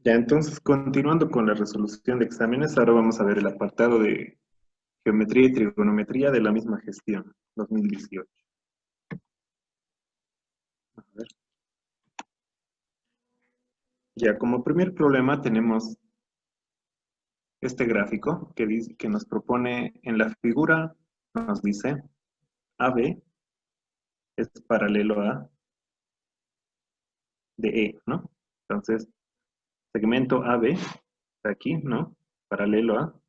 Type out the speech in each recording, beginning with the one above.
Ya, entonces, continuando con la resolución de exámenes, ahora vamos a ver el apartado de geometría y trigonometría de la misma gestión, 2018. A ver. Ya, como primer problema tenemos este gráfico que nos propone en la figura, nos dice AB es paralelo a DE, ¿no? Entonces, segmento AB está aquí, ¿no? Paralelo a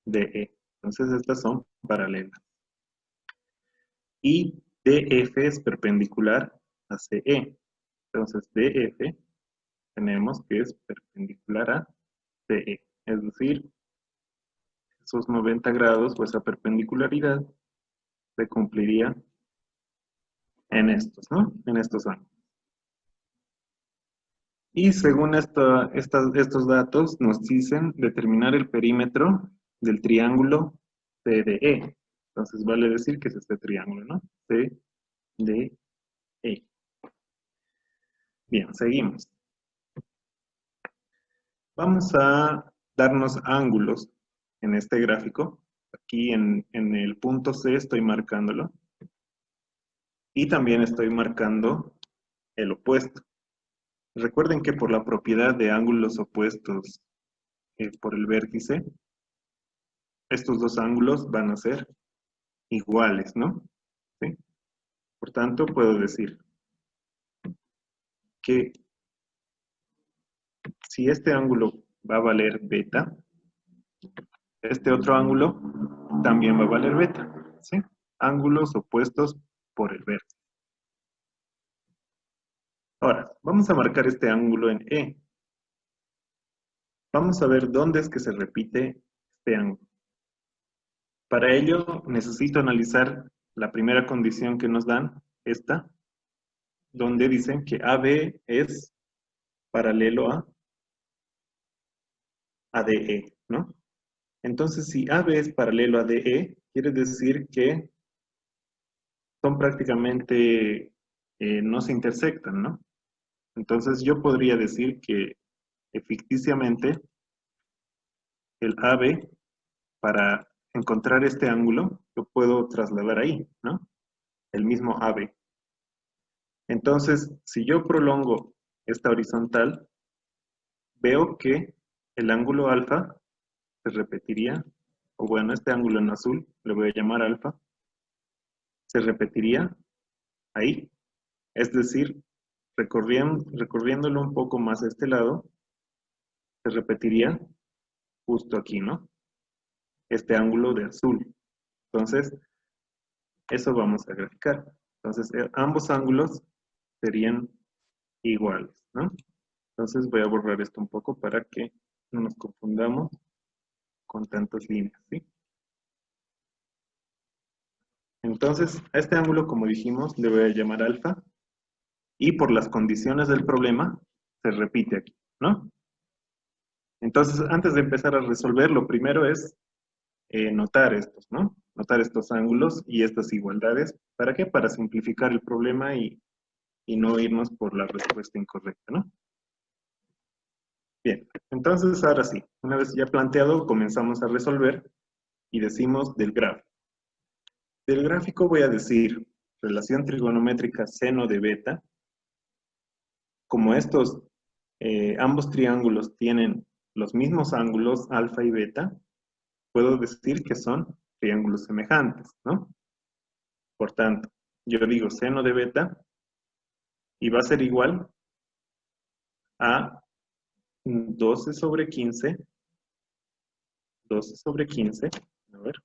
DE. Entonces, estas son paralelas. Y DF es perpendicular a CE. Entonces, DF tenemos que es perpendicular a CE. Es decir, esos 90 grados o esa perpendicularidad se cumpliría en estos, ¿no? En estos ángulos. Y según estos datos, nos dicen determinar el perímetro del triángulo CDE. Entonces, vale decir que es este triángulo, ¿no? CDE. Bien, seguimos. Vamos a darnos ángulos en este gráfico. Aquí en el punto C estoy marcándolo. Y también estoy marcando el opuesto. Recuerden que por la propiedad de ángulos opuestos por el vértice, estos dos ángulos van a ser iguales, ¿no? ¿Sí? Por tanto, puedo decir que si este ángulo va a valer beta, este otro ángulo también va a valer beta, ¿sí? Ángulos opuestos por el vértice. Ahora, vamos a marcar este ángulo en E. Vamos a ver dónde es que se repite este ángulo. Para ello, necesito analizar la primera condición que nos dan, esta, donde dicen que AB es paralelo a ADE, ¿no? Entonces, si AB es paralelo a DE, quiere decir que son prácticamente, no se intersectan, ¿no? Entonces, yo podría decir que ficticiamente el AB, para encontrar este ángulo, lo puedo trasladar ahí, ¿no? El mismo AB. Entonces, si yo prolongo esta horizontal, veo que el ángulo alfa se repetiría, o bueno, este ángulo en azul, le voy a llamar alfa, se repetiría ahí. Es decir, recorriéndolo un poco más a este lado, se repetiría justo aquí, ¿no? Este ángulo de azul. Entonces, eso vamos a graficar. Entonces, ambos ángulos serían iguales, ¿no? Entonces voy a borrar esto un poco para que no nos confundamos con tantas líneas, ¿sí? Entonces, a este ángulo, como dijimos, le voy a llamar alfa, y por las condiciones del problema, se repite aquí, ¿no? Entonces, antes de empezar a resolver, lo primero es notar estos, ¿no? Notar estos ángulos y estas igualdades. ¿Para qué? Para simplificar el problema y no irnos por la respuesta incorrecta, ¿no? Bien, entonces ahora sí, una vez ya planteado, comenzamos a resolver y decimos del gráfico. Del gráfico voy a decir relación trigonométrica seno de beta. Como estos, ambos triángulos tienen los mismos ángulos alfa y beta, puedo decir que son triángulos semejantes, ¿no? Por tanto, yo digo seno de beta y va a ser igual a 12 sobre 15, 12 sobre 15, a ver,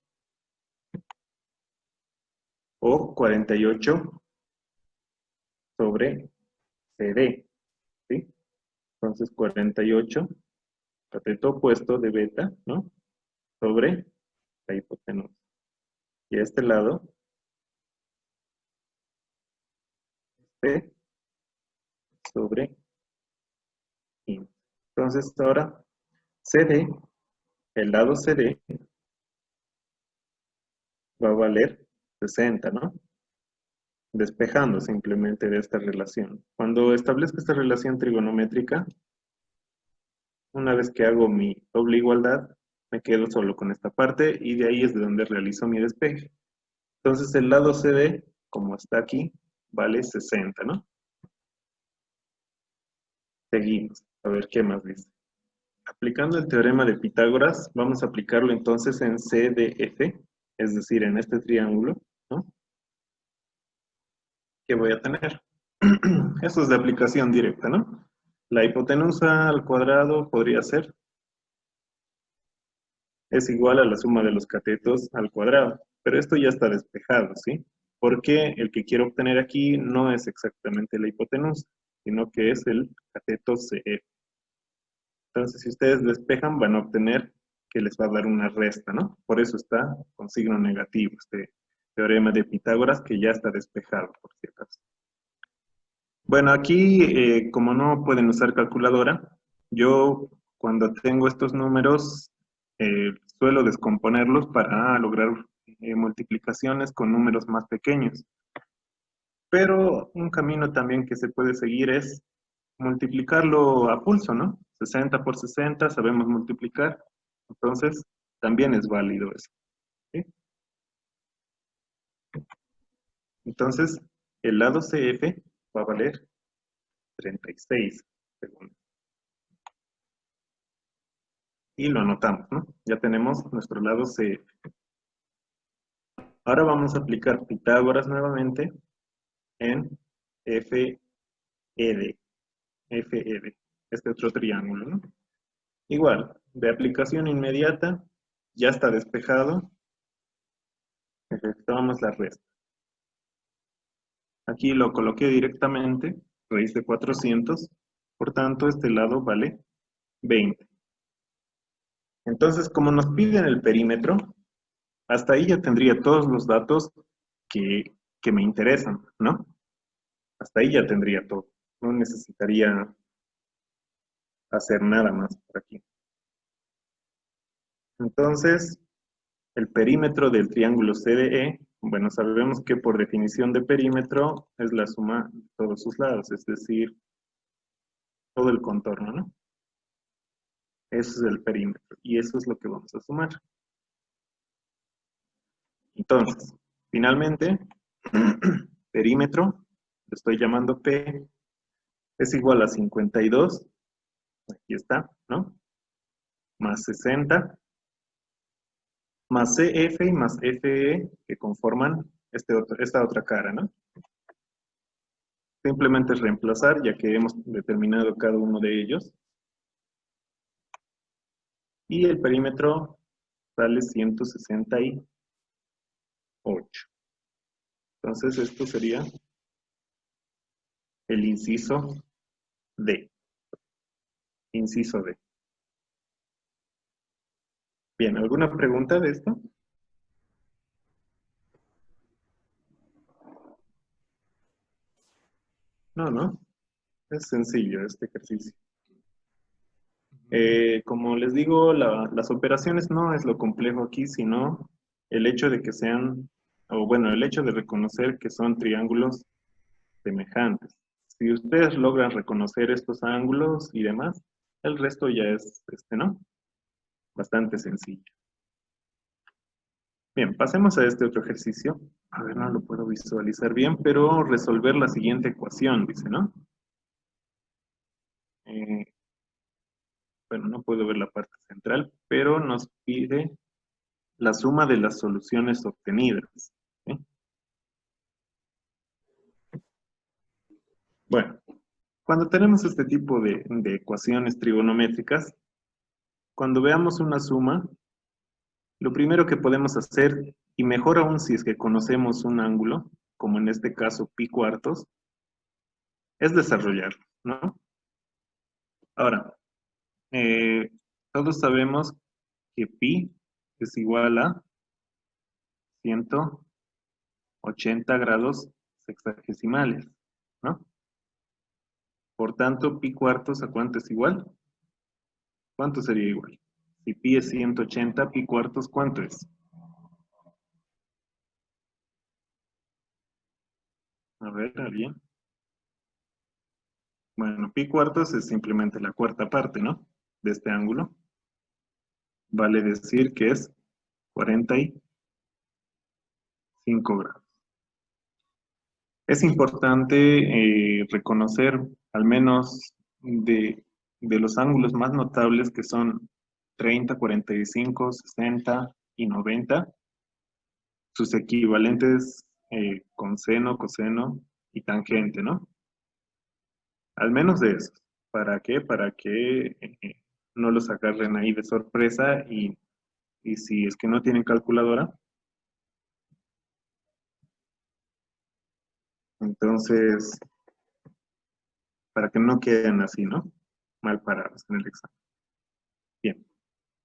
o 48 sobre CD, ¿sí? Entonces 48, cateto opuesto de beta, ¿no? Sobre la hipotenusa. Y a este lado, C sobre 15. Entonces ahora, CD, el lado CD, va a valer 60, ¿no? Despejando simplemente de esta relación. Cuando establezco esta relación trigonométrica, Una vez que hago mi doble igualdad, me quedo solo con esta parte y de ahí es de donde realizo mi despeje. Entonces el lado CD, como está aquí, vale 60, ¿no? Seguimos, a ver qué más dice. Aplicando el teorema de Pitágoras, vamos a aplicarlo entonces en CDF, es decir, en este triángulo, ¿no? ¿Qué voy a tener? Eso es de aplicación directa, ¿no? La hipotenusa al cuadrado podría ser, es igual a la suma de los catetos al cuadrado, pero esto ya está despejado, ¿sí? Porque el que quiero obtener aquí no es exactamente la hipotenusa, sino que es el cateto CF. Entonces, si ustedes despejan, van a obtener que les va a dar una resta, ¿no? Por eso está con signo negativo este teorema de Pitágoras, que ya está despejado, por si acaso. Bueno, aquí, como no pueden usar calculadora, yo cuando tengo estos números suelo descomponerlos para lograr multiplicaciones con números más pequeños. Pero un camino también que se puede seguir es multiplicarlo a pulso, ¿no? 60 por 60, sabemos multiplicar, entonces también es válido eso, ¿sí? Entonces, el lado CF va a valer 36 segundos. Y lo anotamos, ¿no? Ya tenemos nuestro lado CF. Ahora vamos a aplicar Pitágoras nuevamente en FED, FED, este otro triángulo, ¿no? Igual, de aplicación inmediata, ya está despejado, efectuamos la resta. Aquí lo coloqué directamente, raíz de 400, por tanto este lado vale 20. Entonces, como nos piden el perímetro, hasta ahí ya tendría todos los datos que me interesan, ¿no? Hasta ahí ya tendría todo. No necesitaría hacer nada más por aquí. Entonces, el perímetro del triángulo CDE, bueno, sabemos que por definición de perímetro es la suma de todos sus lados, es decir, todo el contorno, ¿no? Eso es el perímetro y eso es lo que vamos a sumar. Entonces, finalmente, perímetro, lo estoy llamando P, es igual a 52, aquí está, ¿no? Más 60, más CF y más FE, que conforman esta otra cara, ¿no? Simplemente es reemplazar, ya que hemos determinado cada uno de ellos. Y el perímetro sale 168. Entonces, esto sería el inciso D. Inciso D. Bien, ¿alguna pregunta de esto? No, no. Es sencillo este ejercicio. Como les digo, las operaciones no es lo complejo aquí, sino el hecho de que sean, o bueno, el hecho de reconocer que son triángulos semejantes. Si ustedes logran reconocer estos ángulos y demás, el resto ya es, ¿no? Bastante sencillo. Bien, pasemos a este otro ejercicio. A ver, no lo puedo visualizar bien, pero resolver la siguiente ecuación, dice, ¿no? Eh, bueno, no puedo ver la parte central, pero nos pide la suma de las soluciones obtenidas, ¿sí? Bueno, cuando tenemos este tipo de ecuaciones trigonométricas, cuando veamos una suma, lo primero que podemos hacer, y mejor aún si es que conocemos un ángulo, como en este caso pi cuartos, es desarrollarlo, ¿no? Ahora, eh, todos sabemos que pi es igual a 180 grados sexagesimales, ¿no? Por tanto, pi cuartos, ¿a cuánto es igual? ¿Cuánto sería igual? Si pi es 180, pi cuartos, ¿cuánto es? A ver, ¿alguien? Bueno, pi cuartos es simplemente la cuarta parte, ¿no? de este ángulo, vale decir que es 45 grados. Es importante reconocer al menos de los ángulos más notables que son 30, 45, 60 y 90, sus equivalentes con seno, coseno y tangente, ¿no? Al menos de esos. ¿Para qué? Para que no los agarren ahí de sorpresa y si es que no tienen calculadora, entonces, para que no queden así, ¿no? Mal parados en el examen. Bien.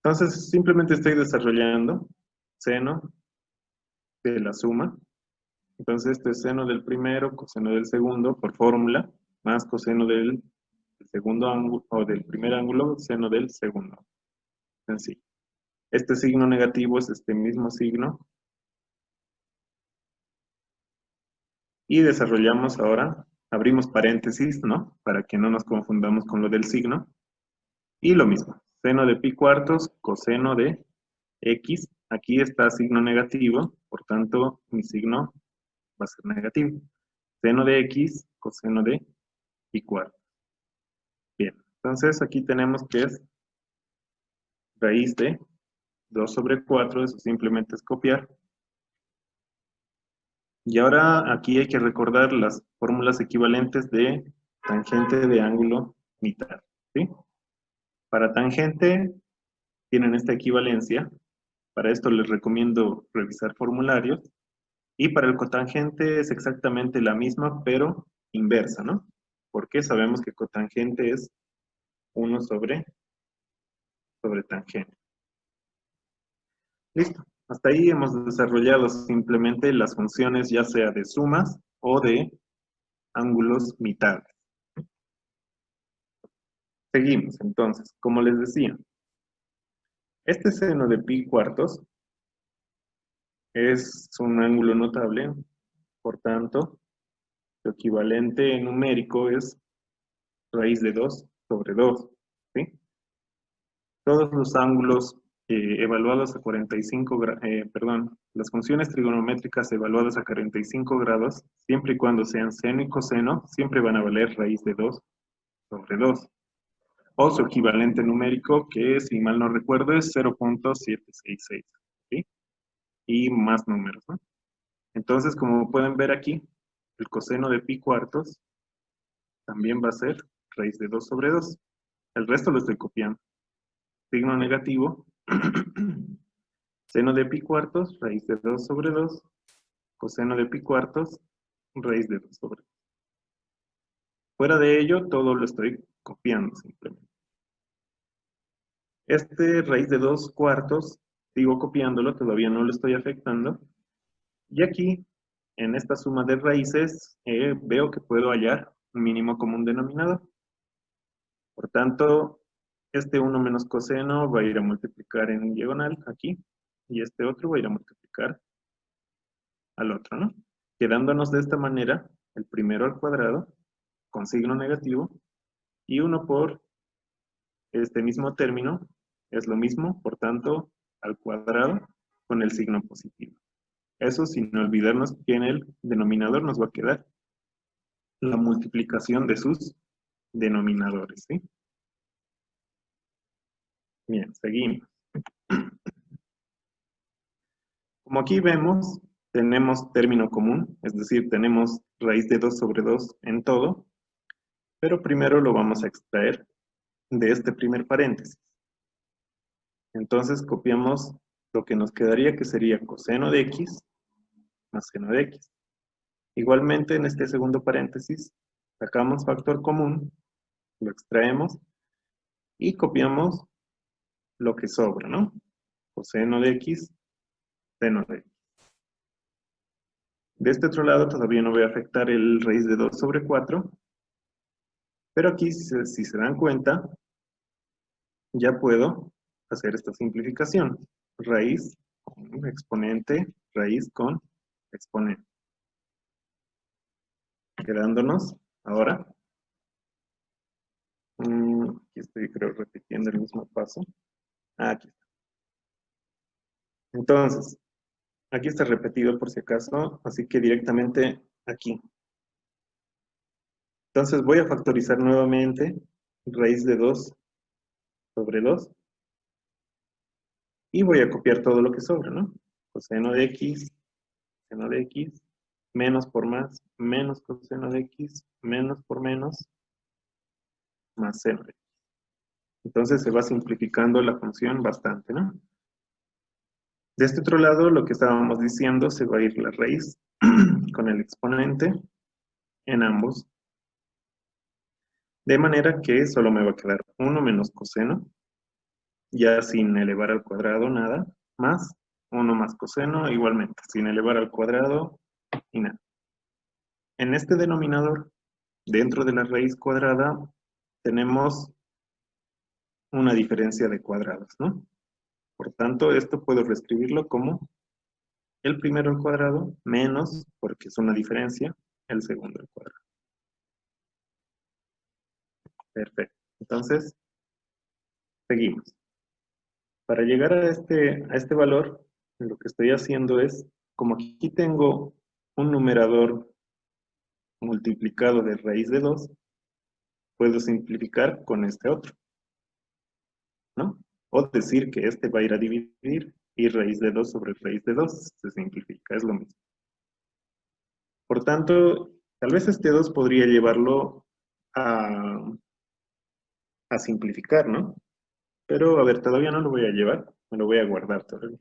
Entonces, simplemente estoy desarrollando seno de la suma. Entonces, este es seno del primero, coseno del segundo, por fórmula, más coseno del segundo ángulo, o del primer ángulo, seno del segundo. Sencillo. Este signo negativo es este mismo signo. Y desarrollamos ahora, abrimos paréntesis, ¿no? Para que no nos confundamos con lo del signo. Y lo mismo, seno de pi cuartos, coseno de x. Aquí está signo negativo, por tanto, mi signo va a ser negativo. Seno de x, coseno de pi cuartos. Bien, entonces aquí tenemos que es raíz de 2 sobre 4, eso simplemente es copiar. Y ahora aquí hay que recordar las fórmulas equivalentes de tangente de ángulo mitad, ¿sí? Para tangente tienen esta equivalencia. Para esto les recomiendo revisar formularios. Y para el cotangente es exactamente la misma, pero inversa, ¿no? Porque sabemos que cotangente es 1 sobre tangente. Listo. Hasta ahí hemos desarrollado simplemente las funciones ya sea de sumas o de ángulos mitades. Seguimos entonces, como les decía, este seno de pi cuartos es un ángulo notable, por tanto, su equivalente numérico es raíz de 2 sobre 2, ¿sí? Todos los ángulos evaluados a 45 grados, perdón, las funciones trigonométricas evaluadas a 45 grados, siempre y cuando sean seno y coseno, siempre van a valer raíz de 2 sobre 2. O su equivalente numérico, que si mal no recuerdo es 0.766, ¿sí? Y más números, ¿no? Entonces, como pueden ver aquí, el coseno de pi cuartos también va a ser raíz de 2 sobre 2. El resto lo estoy copiando. Signo negativo, seno de pi cuartos, raíz de 2 sobre 2, coseno de pi cuartos, raíz de 2 sobre 2. Fuera de ello, todo lo estoy copiando simplemente. Este raíz de 2 cuartos, sigo copiándolo, todavía no lo estoy afectando. Y aquí, en esta suma de raíces, veo que puedo hallar un mínimo común denominador. Por tanto, este 1 menos coseno va a ir a multiplicar en diagonal aquí, y este otro va a ir a multiplicar al otro, ¿no? Quedándonos de esta manera, el primero al cuadrado, con signo negativo, y 1 por este mismo término, es lo mismo, por tanto, al cuadrado con el signo positivo. Eso sin olvidarnos que en el denominador nos va a quedar la multiplicación de sus denominadores, ¿sí? Bien, seguimos. Como aquí vemos, tenemos término común, es decir, tenemos raíz de 2 sobre 2 en todo, pero primero lo vamos a extraer de este primer paréntesis. Entonces copiamos lo que nos quedaría, que sería coseno de x más seno de x. Igualmente, en este segundo paréntesis, sacamos factor común, lo extraemos y copiamos lo que sobra, ¿no? Coseno de x, seno de x. De este otro lado todavía no voy a afectar el raíz de 2 sobre 4, pero aquí, si se dan cuenta, ya puedo hacer esta simplificación. Raíz con exponente, raíz con exponente. Quedándonos ahora Aquí estoy, creo, repitiendo el mismo paso. Aquí está. Entonces, aquí está repetido por si acaso, así que directamente aquí. Entonces voy a factorizar nuevamente raíz de 2 sobre 2 y voy a copiar todo lo que sobra, ¿no? Coseno de x, seno de x, menos por más, menos coseno de x, menos por menos, más seno de x. Entonces se va simplificando la función bastante, ¿no? De este otro lado, lo que estábamos diciendo, se va a ir la raíz con el exponente en ambos, de manera que solo me va a quedar 1 menos coseno, ya sin elevar al cuadrado nada, más 1 más coseno, igualmente, sin elevar al cuadrado y nada. En este denominador, dentro de la raíz cuadrada, tenemos una diferencia de cuadrados, ¿no? Por tanto, esto puedo reescribirlo como el primero al cuadrado menos, porque es una diferencia, el segundo al cuadrado. Perfecto. Entonces, seguimos. Para llegar a este valor, lo que estoy haciendo es, como aquí tengo un numerador multiplicado de raíz de 2, puedo simplificar con este otro, ¿no? O decir que este va a ir a dividir y raíz de 2 sobre raíz de 2 se simplifica, es lo mismo. Por tanto, tal vez este 2 podría llevarlo a, a simplificar, ¿no? Pero, a ver, todavía no lo voy a llevar, me lo voy a guardar todavía.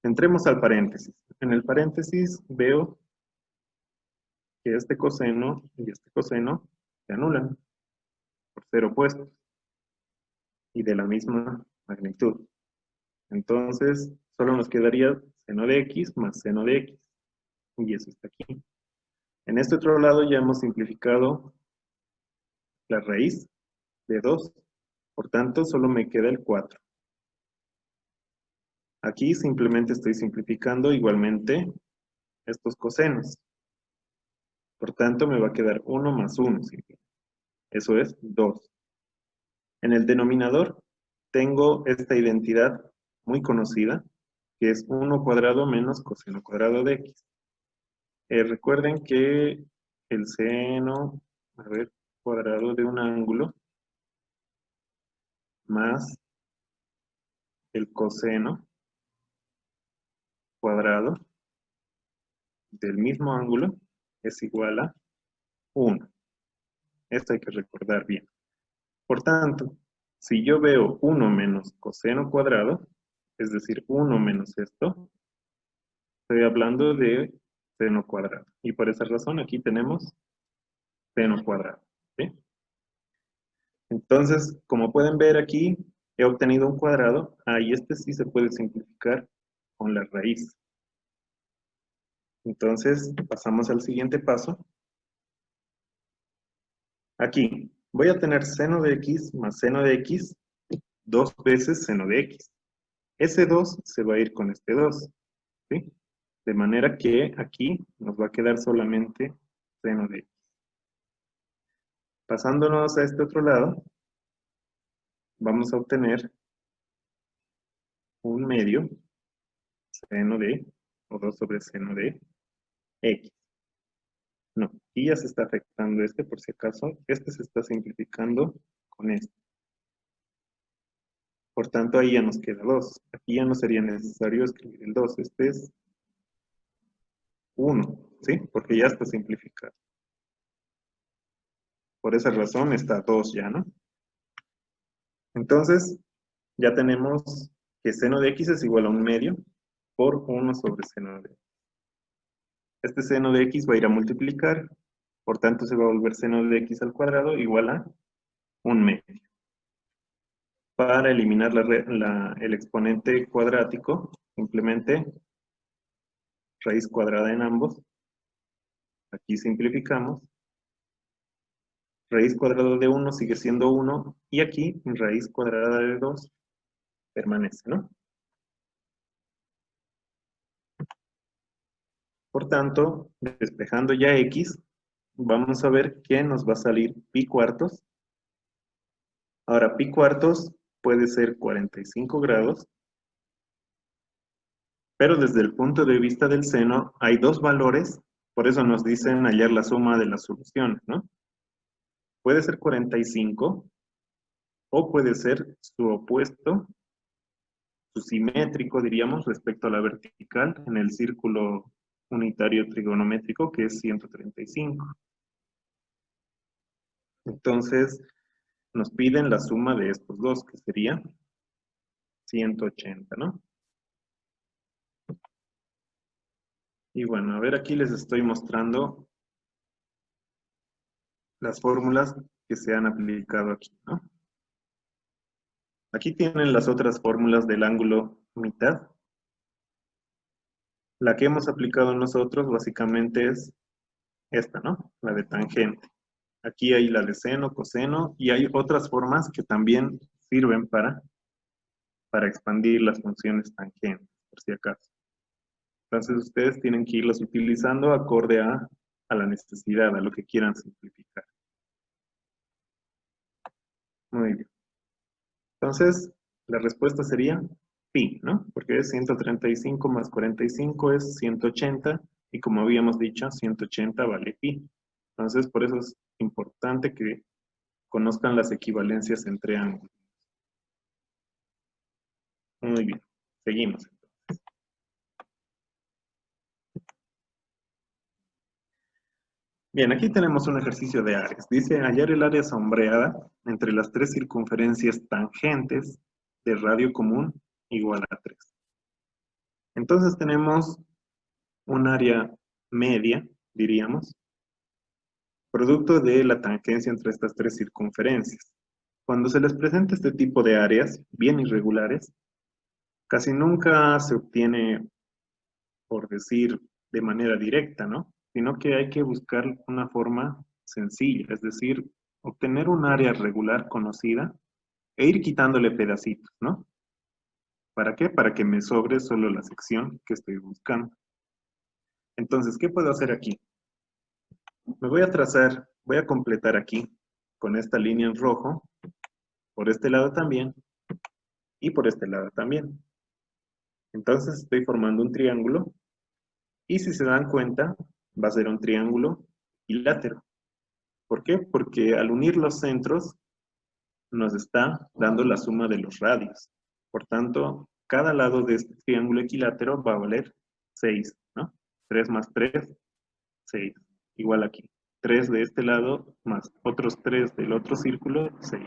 Entremos al paréntesis. En el paréntesis veo que este coseno y este coseno se anulan por ser opuestos y de la misma magnitud. Entonces, solo nos quedaría seno de x más seno de x. Y eso está aquí. En este otro lado ya hemos simplificado la raíz de 2. Por tanto, solo me queda el 4. Aquí simplemente estoy simplificando igualmente estos cosenos. Por tanto, me va a quedar 1 más 1. Eso es 2. En el denominador tengo esta identidad muy conocida, que es 1 cuadrado menos coseno cuadrado de x. Recuerden que el seno, a ver, cuadrado de un ángulo más el coseno cuadrado del mismo ángulo es igual a 1. Esto hay que recordar bien. Por tanto, si yo veo 1 menos coseno cuadrado, es decir, 1 menos esto, estoy hablando de seno cuadrado. Y por esa razón aquí tenemos seno cuadrado. ¿Sí? Entonces, como pueden ver aquí, he obtenido un cuadrado. Y este sí se puede simplificar con la raíz. Entonces, pasamos al siguiente paso. Aquí, voy a tener seno de x más seno de x, 2 veces seno de x. Ese 2 se va a ir con este 2, ¿sí? De manera que aquí nos va a quedar solamente seno de x. Pasándonos a este otro lado, vamos a obtener un medio seno de, o 2 sobre seno de x. No, aquí ya se está afectando este por si acaso. Este se está simplificando con este. Por tanto, ahí ya nos queda 2. Aquí ya no sería necesario escribir el 2. Este es 1, ¿sí? Porque ya está simplificado. Por esa razón está 2 ya, ¿no? Entonces, ya tenemos que seno de x es igual a un medio por 1 sobre seno de x. Este seno de x va a ir a multiplicar, por tanto se va a volver seno de x al cuadrado igual a un medio. Para eliminar el exponente cuadrático, simplemente raíz cuadrada en ambos. Aquí simplificamos. Raíz cuadrada de 1 sigue siendo 1 y aquí raíz cuadrada de 2 permanece, ¿no? Por tanto, despejando ya x, vamos a ver que nos va a salir pi cuartos Ahora, pi cuartos puede ser 45 grados, pero desde el punto de vista del seno hay dos valores, por eso nos dicen hallar la suma de las soluciones, ¿no? Puede ser 45 o puede ser su opuesto, su simétrico, diríamos, respecto a la vertical en el círculo unitario trigonométrico, que es 135. Entonces, nos piden la suma de estos dos, que sería 180, ¿no? Y bueno, a ver, aquí les estoy mostrando las fórmulas que se han aplicado aquí, ¿no? Aquí tienen las otras fórmulas del ángulo mitad. La que hemos aplicado nosotros básicamente es esta, ¿no? La de tangente. Aquí hay la de seno, coseno, y hay otras formas que también sirven para expandir las funciones tangentes, por si acaso. Entonces ustedes tienen que irlas utilizando acorde a la necesidad, a lo que quieran simplificar. Muy bien. Entonces, la respuesta sería pi, ¿no? Porque es 135 más 45 es 180, y como habíamos dicho, 180 vale pi. Entonces, por eso es importante que conozcan las equivalencias entre ángulos. Muy bien, seguimos. Bien, aquí tenemos un ejercicio de áreas. Dice hallar el área sombreada entre las tres circunferencias tangentes de radio común igual a 3. Entonces tenemos un área media, diríamos, producto de la tangencia entre estas tres circunferencias. Cuando se les presenta este tipo de áreas, bien irregulares, casi nunca se obtiene, por decir, de manera directa, ¿no? Sino que hay que buscar una forma sencilla, es decir, obtener un área regular conocida e ir quitándole pedacitos, ¿no? ¿Para qué? Para que me sobre solo la sección que estoy buscando. Entonces, ¿qué puedo hacer aquí? Me voy a trazar, voy a completar aquí con esta línea en rojo, por este lado también, y por este lado también. Entonces estoy formando un triángulo, y si se dan cuenta, va a ser un triángulo equilátero. ¿Por qué? Porque al unir los centros, nos está dando la suma de los radios. Por tanto, cada lado de este triángulo equilátero va a valer 6, ¿no? 3 más 3, 6. Igual aquí. 3 de este lado más otros 3 del otro círculo, 6.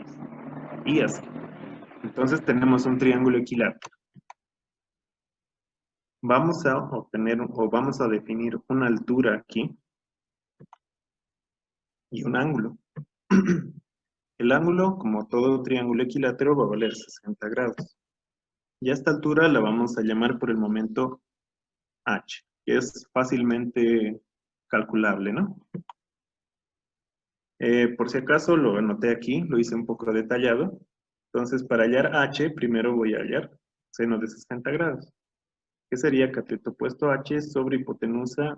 Y así. Entonces tenemos un triángulo equilátero. Vamos a obtener o vamos a definir una altura aquí y un ángulo. El ángulo, como todo triángulo equilátero, va a valer 60 grados. Y a esta altura la vamos a llamar por el momento h, que es fácilmente calculable, ¿no? Por si acaso lo anoté aquí, lo hice un poco detallado. Entonces, para hallar h, primero voy a hallar seno de 60 grados, que sería cateto opuesto h sobre hipotenusa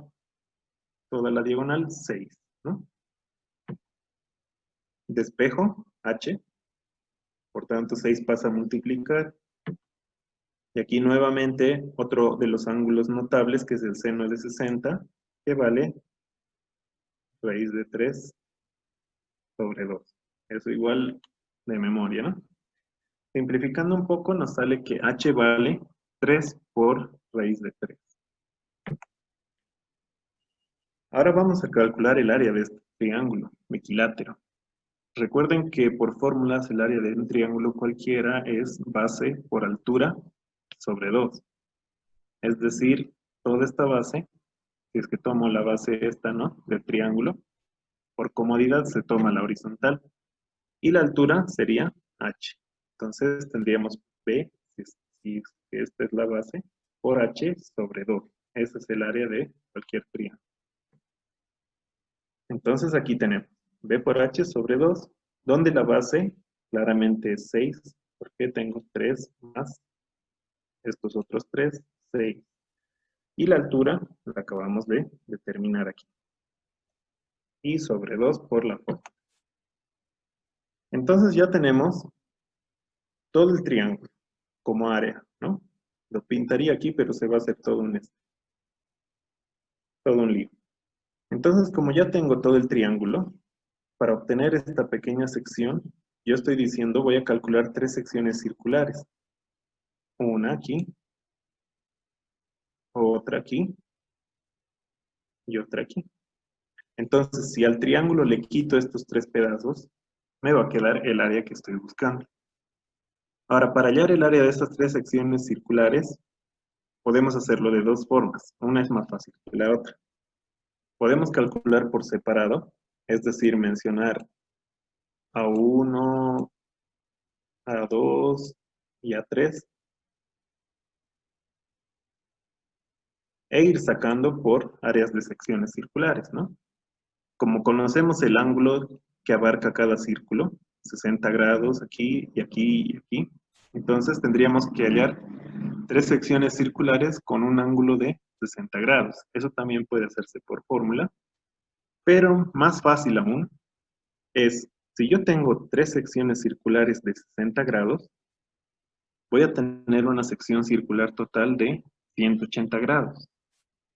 toda la diagonal 6, ¿no? Despejo h, por tanto 6 pasa a multiplicar. Y aquí nuevamente otro de los ángulos notables, que es el seno de 60, que vale raíz de 3 sobre 2. Eso igual de memoria, ¿no? Simplificando un poco, nos sale que h vale 3 por raíz de 3. Ahora vamos a calcular el área de este triángulo equilátero. Recuerden que por fórmulas el área de un triángulo cualquiera es base por altura sobre 2. Es decir, toda esta base, si es que tomo la base esta, ¿no? Del triángulo, por comodidad se toma la horizontal. Y la altura sería h. Entonces tendríamos b, si esta es la base, por h sobre 2. Ese es el área de cualquier triángulo. Entonces aquí tenemos b por h sobre 2, donde la base claramente es 6, porque tengo 3 más estos otros 3, 6. Y la altura la acabamos de determinar aquí. Y sobre 2 por la forma. Entonces ya tenemos todo el triángulo como área, ¿no? Lo pintaría aquí, pero se va a hacer todo un lío. Entonces, como ya tengo todo el triángulo, para obtener esta pequeña sección, yo estoy diciendo, voy a calcular 3 secciones circulares. Una aquí, otra aquí y otra aquí. Entonces, si al triángulo le quito estos 3 pedazos, me va a quedar el área que estoy buscando. Ahora, para hallar el área de estas 3 secciones circulares, podemos hacerlo de 2 formas. Una es más fácil que la otra. Podemos calcular por separado, es decir, mencionar a 1, a 2 y a 3, e ir sacando por áreas de secciones circulares, ¿no? Como conocemos el ángulo que abarca cada círculo, 60 grados aquí y aquí y aquí, entonces tendríamos que hallar 3 secciones circulares con un ángulo de 60 grados. Eso también puede hacerse por fórmula, pero más fácil aún es, si yo tengo 3 secciones circulares de 60 grados, voy a tener una sección circular total de 180 grados.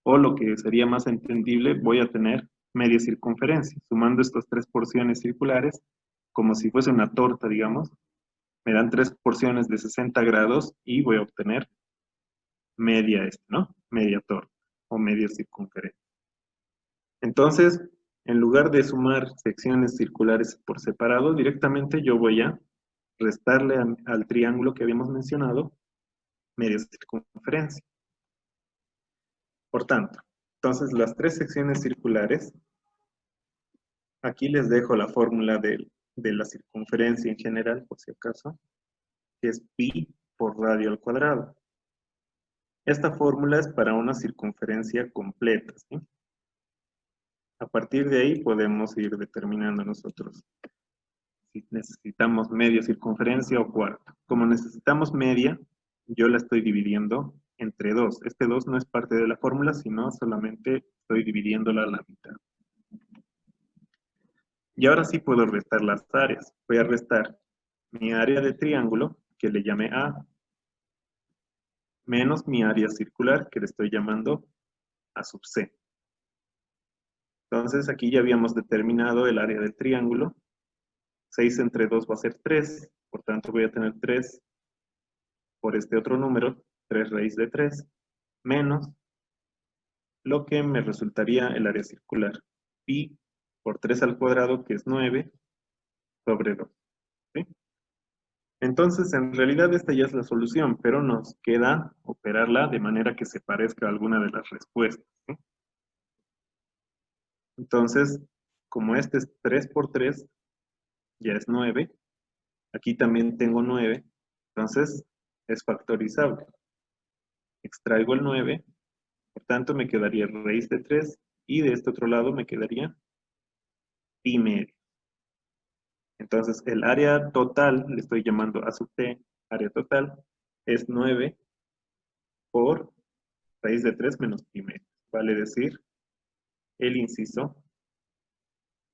O lo que sería más entendible, voy a tener media circunferencia. Sumando estas 3 porciones circulares, como si fuese una torta, digamos, me dan 3 porciones de 60 grados y voy a obtener media ¿no? Media torta o media circunferencia. Entonces, en lugar de sumar secciones circulares por separado, directamente yo voy a restarle al triángulo que habíamos mencionado media circunferencia. Por tanto, entonces las 3 secciones circulares, aquí les dejo la fórmula de la circunferencia en general, por si acaso, que es pi por radio al cuadrado. Esta fórmula es para una circunferencia completa, ¿sí? A partir de ahí podemos ir determinando nosotros si necesitamos media circunferencia o cuarto. Como necesitamos media, yo la estoy dividiendo entre 2. Este 2 no es parte de la fórmula, sino solamente estoy dividiéndola a la mitad. Y ahora sí puedo restar las áreas. Voy a restar mi área de triángulo, que le llamé A, menos mi área circular, que le estoy llamando A sub C. Entonces aquí ya habíamos determinado el área del triángulo. 6 entre 2 va a ser 3, por tanto voy a tener 3 por este otro número, 3 raíz de 3, menos lo que me resultaría el área circular, pi por 3 al cuadrado, que es 9, sobre 2. ¿Sí? Entonces, en realidad esta ya es la solución, pero nos queda operarla de manera que se parezca a alguna de las respuestas. ¿Sí? Entonces, como este es 3 por 3, ya es 9. Aquí también tengo 9, entonces es factorizable. Extraigo el 9, por tanto me quedaría raíz de 3, y de este otro lado me quedaría pi medio. Entonces el área total, le estoy llamando A sub t, área total, es 9 por raíz de 3 menos pi medio. Vale decir, el inciso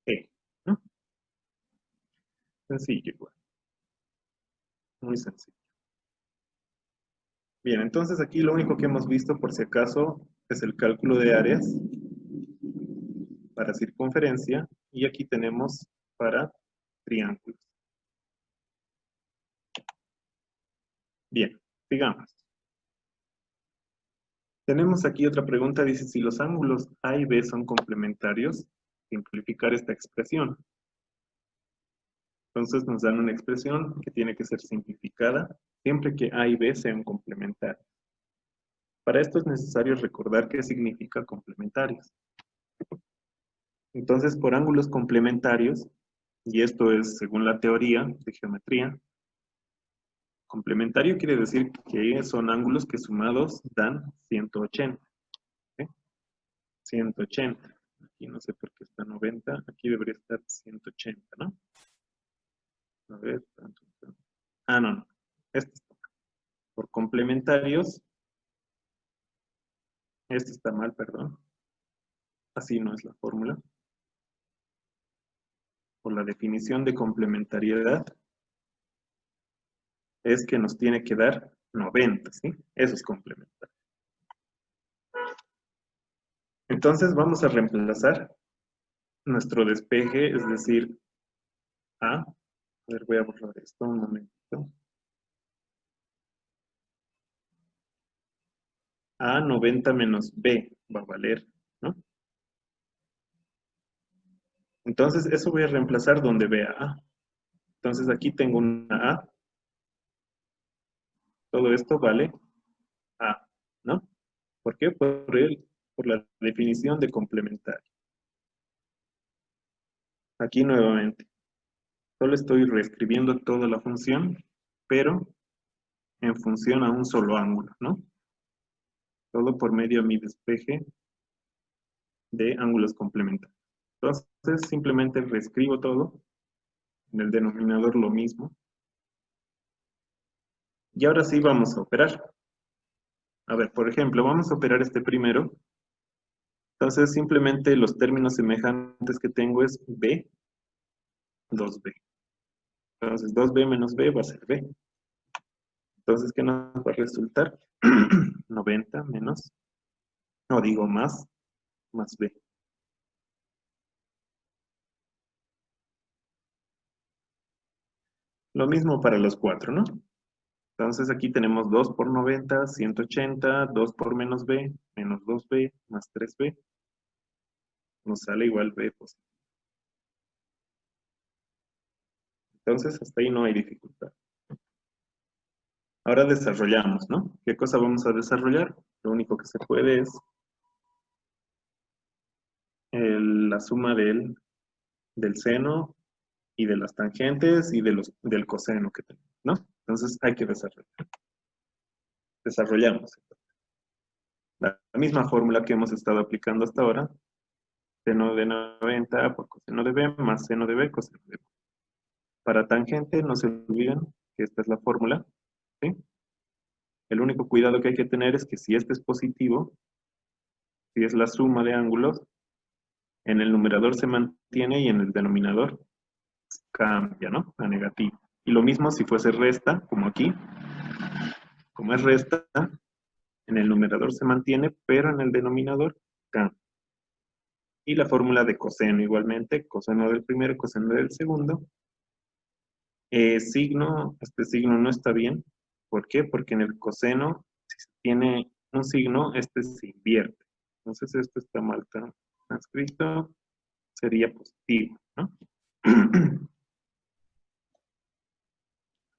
E, ¿no? Sencillo igual, muy sencillo. Bien, entonces aquí lo único que hemos visto, por si acaso, es el cálculo de áreas para circunferencia, y aquí tenemos para triángulos. Bien, sigamos. Tenemos aquí otra pregunta, dice, si los ángulos A y B son complementarios, simplificar esta expresión. Entonces nos dan una expresión que tiene que ser simplificada siempre que A y B sean complementarios. Para esto es necesario recordar qué significa complementarios. Entonces, por ángulos complementarios, y esto es según la teoría de geometría, complementario quiere decir que son ángulos que sumados dan 180. ¿Sí? 180. Aquí no sé por qué está 90, aquí debería estar 180, ¿no? A ver, ah, no. Este está por complementarios. Este está mal, perdón. Así no es la fórmula. por la definición de complementariedad, es que nos tiene que dar 90, ¿sí? Eso es complementario. Entonces vamos a reemplazar nuestro despeje, es decir, A ver, voy a borrar esto un momentito. A 90 menos B va a valer, ¿no? Entonces, eso voy a reemplazar donde vea A. Entonces, aquí tengo una A. Todo esto vale A, ¿no? ¿Por qué? Por la definición de complementario. Aquí nuevamente. Solo estoy reescribiendo toda la función, pero en función a un solo ángulo, ¿no? Todo por medio de mi despeje de ángulos complementarios. Entonces, simplemente reescribo todo. En el denominador lo mismo. Y ahora sí vamos a operar. A ver, por ejemplo, vamos a operar este primero. Entonces, simplemente los términos semejantes que tengo es B, 2B. Entonces, 2B menos B va a ser B. Entonces, ¿qué nos va a resultar? 90 menos, no digo más B. Lo mismo para los cuatro, ¿no? Entonces, aquí tenemos 2 por 90, 180, 2 por menos B, menos 2B, más 3B. Nos sale igual B positivo. Entonces, hasta ahí no hay dificultad. Ahora desarrollamos, ¿no? ¿Qué cosa vamos a desarrollar? Lo único que se puede es la suma del seno y de las tangentes y del coseno que tenemos, ¿no? Entonces hay que desarrollar. Desarrollamos. La misma fórmula que hemos estado aplicando hasta ahora, seno de 90 por coseno de B más seno de B coseno de B. Para tangente, no se olviden que esta es la fórmula, ¿sí? El único cuidado que hay que tener es que si este es positivo, si es la suma de ángulos, en el numerador se mantiene y en el denominador cambia, ¿no? A negativo. Y lo mismo si fuese resta, como aquí. Como es resta, en el numerador se mantiene, pero en el denominador cambia. Y la fórmula de coseno igualmente, coseno del primero, coseno del segundo. Este signo no está bien. ¿Por qué? Porque en el coseno, si se tiene un signo, este se invierte. Entonces esto está mal transcrito, sería positivo, ¿no?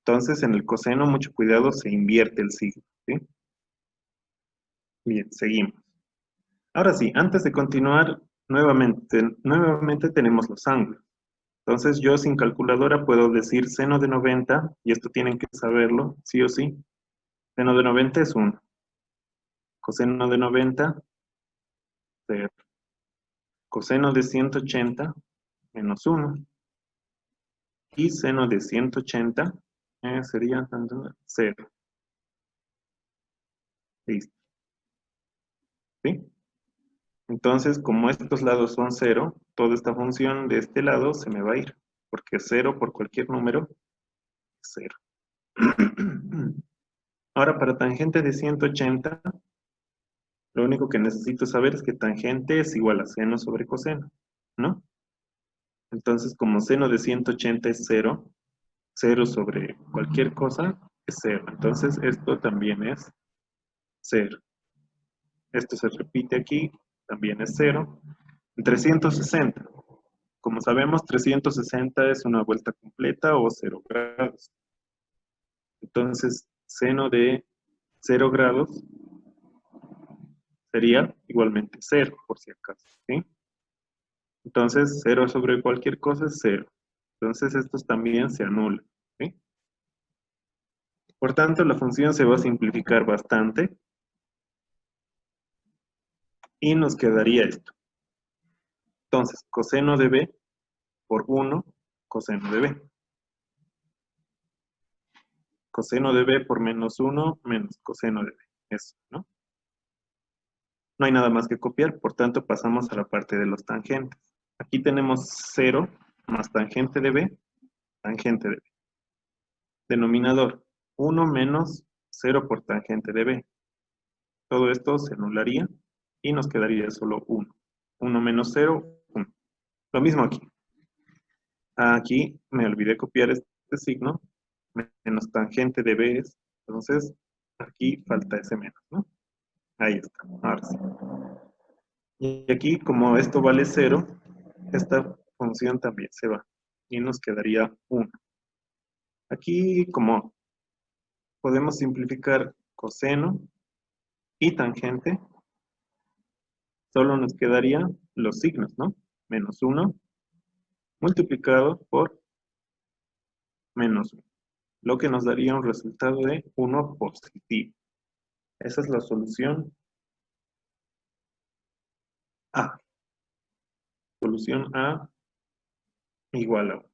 Entonces en el coseno, mucho cuidado, se invierte el signo, ¿sí? Bien, seguimos. Ahora sí, antes de continuar, nuevamente tenemos los ángulos. Entonces yo sin calculadora puedo decir seno de 90, y esto tienen que saberlo, sí o sí. Seno de 90 es 1. Coseno de 90, 0. Coseno de 180, menos 1. Y seno de 180 sería 0. Listo. ¿Sí? Entonces, como estos lados son 0, toda esta función de este lado se me va a ir, porque 0 por cualquier número es 0. Ahora, para tangente de 180, lo único que necesito saber es que tangente es igual a seno sobre coseno, ¿no? Entonces, como seno de 180 es 0, 0 sobre cualquier cosa es 0. Entonces, esto también es 0. Esto se repite aquí, también es 0. 360. Como sabemos, 360 es una vuelta completa o 0 grados. Entonces, seno de 0 grados sería igualmente 0, por si acaso, ¿sí? Entonces, 0 sobre cualquier cosa es 0. Entonces, estos también se anulan, ¿sí? Por tanto, la función se va a simplificar bastante y nos quedaría esto. Entonces, coseno de b por 1, coseno de b. Coseno de b por menos 1 menos coseno de b. Eso, ¿no? No hay nada más que copiar, por tanto pasamos a la parte de los tangentes. Aquí tenemos 0 más tangente de B, tangente de B. Denominador, 1 menos 0 por tangente de B. Todo esto se anularía y nos quedaría solo 1. 1 menos 0, 1. Lo mismo aquí. Aquí me olvidé copiar este signo, menos tangente de B es, entonces aquí falta ese menos, ¿no? Ahí está, ahora sí. Y aquí, como esto vale 0, esta función también se va. Y nos quedaría 1. Aquí, como podemos simplificar coseno y tangente, solo nos quedarían los signos, ¿no? Menos 1 multiplicado por menos 1, lo que nos daría un resultado de 1 positivo. Esa es la solución A. Solución A igual a 1.